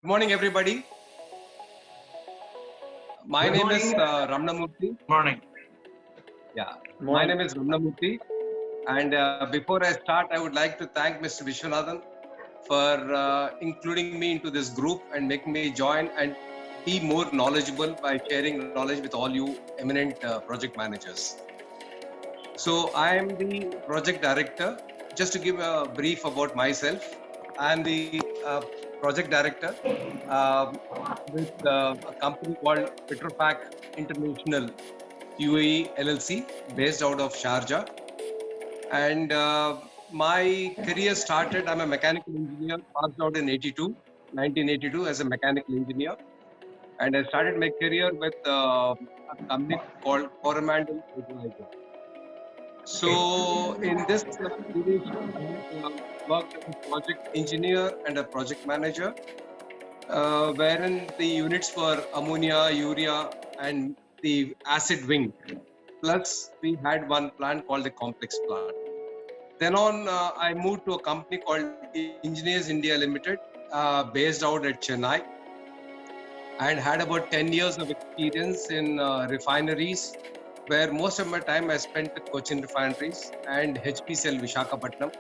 Good morning, everybody. My Good name is morning. Ramnamurthy. Morning. Yeah, my Morning. name is Ramnamurthy. And before I start, I would like to thank Mr. Vishwanathan for including me into this group and making me join and be more knowledgeable by sharing knowledge with all you eminent project managers. So I am the project director. Just to give a brief about myself, I am the project director with a company called Petrofac International UAE LLC, based out of Sharjah. And my career started, I'm a mechanical engineer, passed out in 1982 as a mechanical engineer. And I started my career with a company called Coromandel Fertilizer. Okay. So in this duration, I have worked as a project engineer and a project manager, wherein the units were ammonia, urea, and the acid wing. Plus, we had one plant called the complex plant. Then on, I moved to a company called Engineers India Limited, based out at Chennai, and had about 10 years of experience in refineries, where most of my time I spent with Cochin Refineries and HPCL Vishakhapatnam.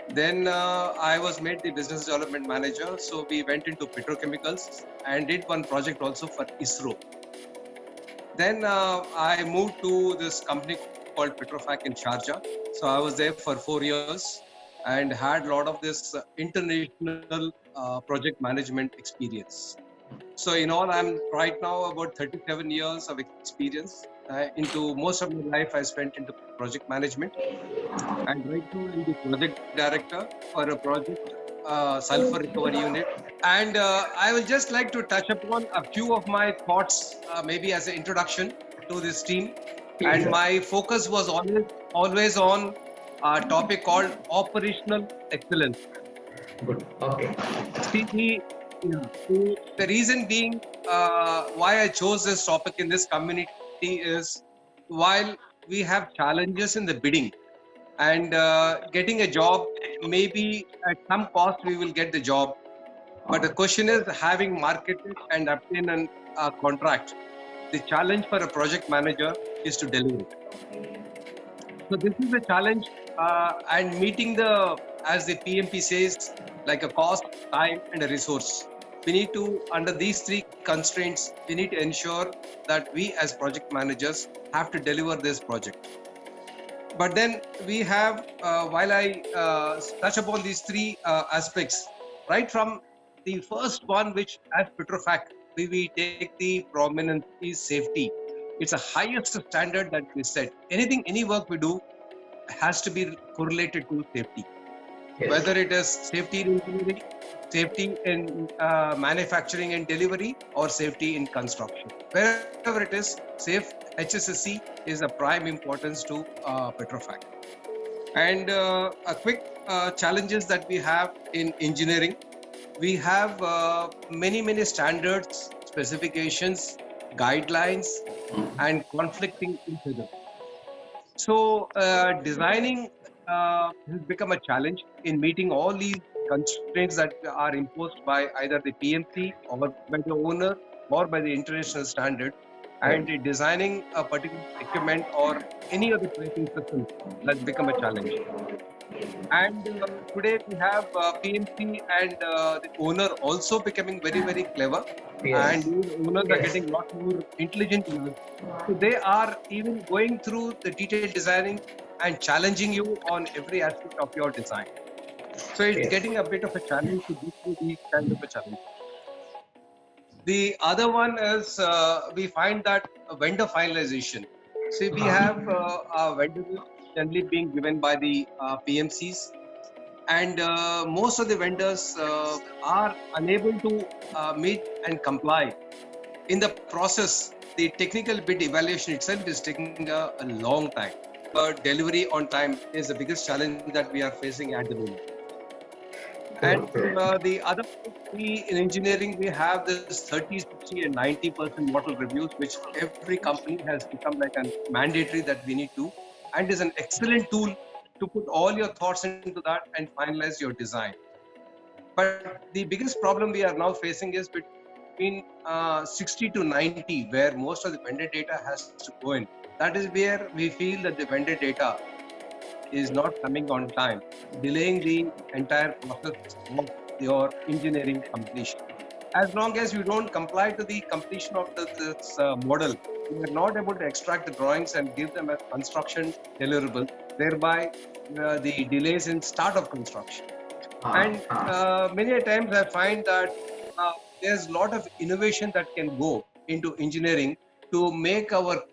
Then I was made the business development manager. So we went into petrochemicals and did one project also for ISRO. Then I moved to this company called Petrofac in Sharjah. So I was there for 4 years and had a lot of this international project management experience. So in all, I'm right now about 37 years of experience. Into most of my life, I spent into project management, and right now I'm the project director for a project sulfur recovery unit. And I will just like to touch upon a few of my thoughts, maybe as an introduction to this team. Please, And sir. my focus was always on a topic called operational excellence. Good. Okay. See, the reason being why I chose this topic in this community is while we have challenges in the bidding and getting a job, maybe at some cost we will get the job. But the question is having marketed and obtained a contract. The challenge for a project manager is to deliver it. So this is the challenge, and meeting the, as the PMP says, like a cost, time, and a resource. We need to, under these three constraints, we need to ensure that we as project managers have to deliver this project. But then we have, while I touch upon these three aspects, right from the first one, which as Petrofac, we take the prominence is safety. It's a highest standard that we set. Anything, any work we do has to be correlated to safety, Yes. whether it is safety in engineering, safety in manufacturing and delivery, or safety in construction. Wherever it is, safe HSSC is a prime importance to Petrofac. And a quick challenges that we have in engineering, we have many standards, specifications, guidelines, and conflicting each other. So designing has become a challenge in meeting all these constraints that are imposed by either the PMC or by the owner or by the international standard, and Right. designing a particular equipment or any other piping system has become a challenge. And today we have PMC and the owner also becoming very clever, and Yes. even owners are Yes. getting a lot more intelligent in us. So they are even going through the detailed designing and challenging you on every aspect of your design. So it's Yes. getting a bit of a challenge to go through these kind of a challenge. The other one is we find that vendor finalization. See, we have a vendor list generally being given by the PMCs, and most of the vendors are unable to meet and comply. In the process, the technical bid evaluation itself is taking a long time. Delivery on time is the biggest challenge that we are facing at the moment. And Good. Good. the other, we in engineering, we have this 30, 60, and 90% model reviews, which every company has become like a mandatory that we need to, and is an excellent tool to put all your thoughts into that and finalize your design. But the biggest problem we are now facing is between 60 to 90, where most of the vendor data has to go in. That is where we feel that the vendor data is not coming on time, delaying the entire process of your engineering completion. As long as you don't comply to the completion of this model, you are not able to extract the drawings and give them as construction deliverable, thereby the delays in start of construction. And many a times I find that there's a lot of innovation that can go into engineering to make our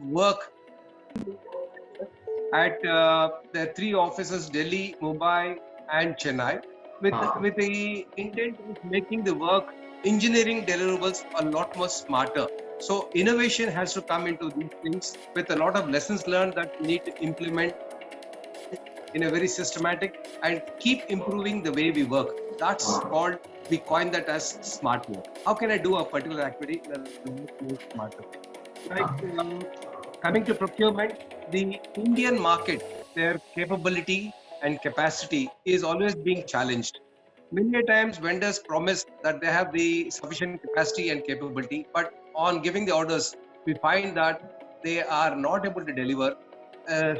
work at the three offices, Delhi, Mumbai, and Chennai, with the intent of making the work engineering deliverables a lot more smarter. So innovation has to come into these things with a lot of lessons learned that we need to implement in a very systematic and keep improving the way we work. That's called, we coin that as smart work. How can I do a particular activity in a more smarter way? Like coming to procurement, the Indian market, their capability and capacity is always being challenged. Many a times vendors promise that they have the sufficient capacity and capability, but on giving the orders, we find that they are not able to deliver. Uh,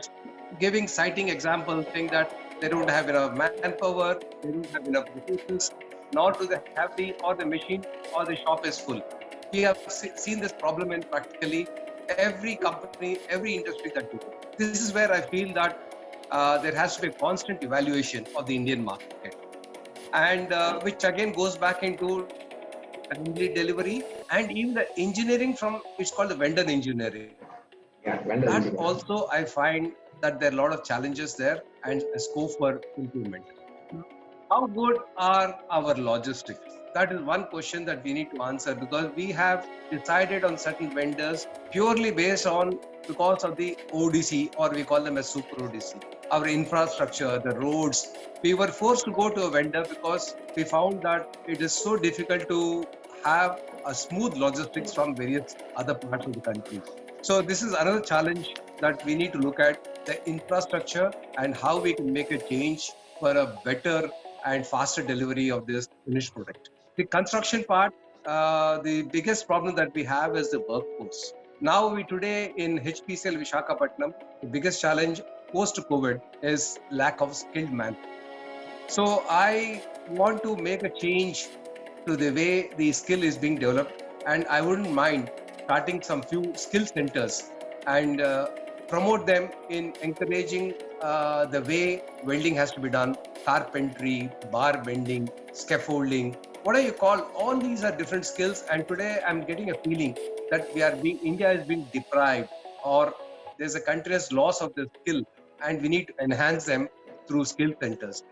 citing examples, saying that they don't have enough manpower, they don't have enough resources, nor do they have or the machine or the shop is full. We have seen this problem in practically every company, every industry that we do. This is where I feel that there has to be a constant evaluation of the Indian market, and which again goes back into timely delivery and even the engineering from, it's called the vendor engineering. Yeah, vendor That engineering. also I find that there are a lot of challenges there and a scope for improvement. How good are our logistics? That is one question that we need to answer, because we have decided on certain vendors purely based on, because of the ODC, or we call them as super ODC. Our infrastructure, the roads, we were forced to go to a vendor because we found that it is so difficult to have a smooth logistics from various other parts of the country. So this is another challenge that we need to look at, the infrastructure and how we can make a change for a better and faster delivery of this finished product. The construction part, the biggest problem that we have is the workforce. Now we today in HPCL Vishakhapatnam, the biggest challenge post-COVID is lack of skilled man. So I want to make a change to the way the skill is being developed, and I wouldn't mind starting some few skill centers and promote them in encouraging the way welding has to be done, carpentry, bar bending, scaffolding, whatever you call. All these are different skills, and today I'm getting a feeling that India is being deprived, or there's a continuous loss of the skill, and we need to enhance them through skill centers.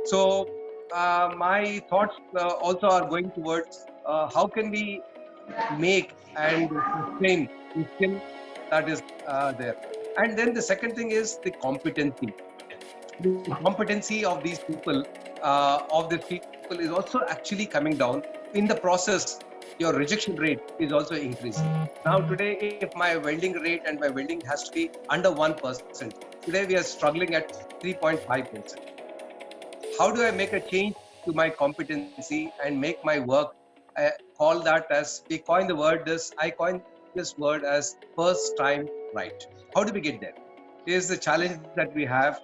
So my thoughts also are going towards how can we make and sustain the skill that is there. And then the second thing is the competency. The competency of these people, is also actually coming down. In the process, your rejection rate is also increasing. Now today, if my welding rate and my welding has to be under 1%, today we are struggling at 3.5%. How do I make a change to my competency and make my work? I call that as, we coin the word this, I coin this word as first time right. How do we get there? Is the challenge that we have,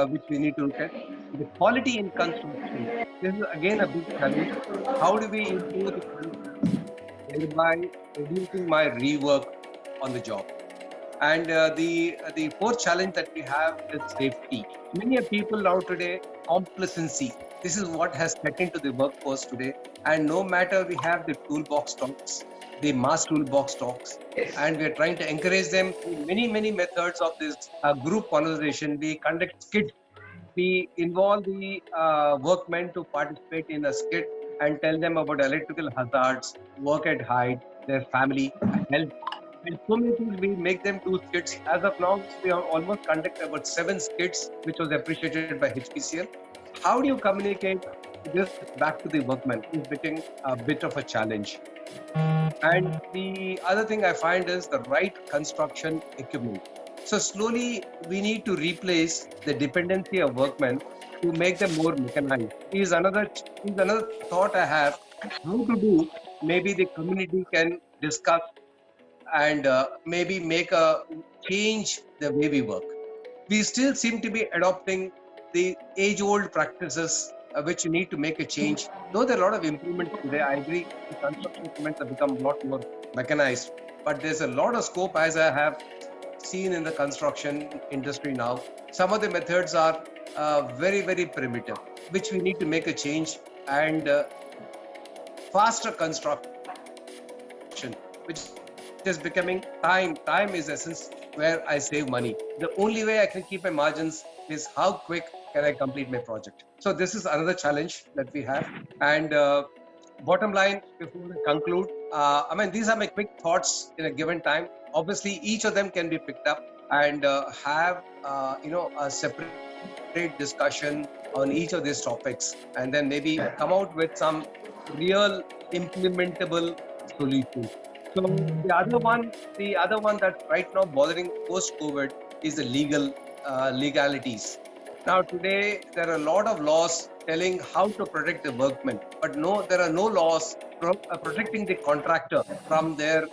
which we need to look at. The quality in construction. This is again a big challenge. How do we improve the quality, thereby reducing my rework on the job? And the fourth challenge that we have is safety. Many people now today, complacency. This is what has set into the workforce today. And no matter, we have the toolbox talks, the mass toolbox talks, Yes. and we are trying to encourage them through many methods of this group conversation. We conduct skits. We involve the workmen to participate in a skit and tell them about electrical hazards, work at height, their family, health, and so many things. We make them do skits. As of now, we have almost conducted about 7 skits, which was appreciated by HPCL. How do you communicate this back to the workman is becoming a bit of a challenge. And the other thing I find is the right construction equipment. So slowly we need to replace the dependency of workmen to make them more mechanized. Is another thought I have how to do. Maybe the community can discuss and maybe make a change the way we work. We still seem to be adopting the age-old practices which need to make a change. Though there are a lot of improvements today, I agree the construction implements have become a lot more mechanized, but there's a lot of scope as I have seen in the construction industry now. Some of the methods are very, very primitive, which we need to make a change and faster construction, which is becoming time. Time is essence where I save money. The only way I can keep my margins is how quick can I complete my project. So this is another challenge that we have. And bottom line, before we conclude, I mean, these are my quick thoughts in a given time. Obviously, each of them can be picked up and have a separate discussion on each of these topics, and then maybe come out with some real implementable solutions. So the other one that's right now bothering post-COVID is the legalities. Now today there are a lot of laws telling how to protect the workmen, but no, there are no laws protecting the contractor from their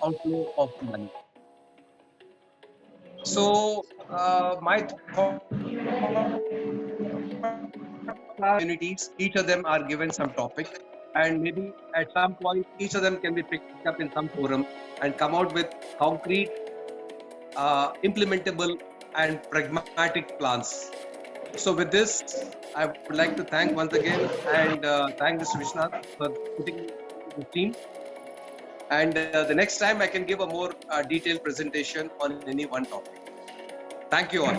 outflow of money. So my thought communities, each of them are given some topic, and maybe at some point each of them can be picked up in some forum and come out with concrete, implementable and pragmatic plans. So with this, I would like to thank once again and thank Mr. Vishnath for putting the team. And the next time I can give a more detailed presentation on any one topic. Thank you all.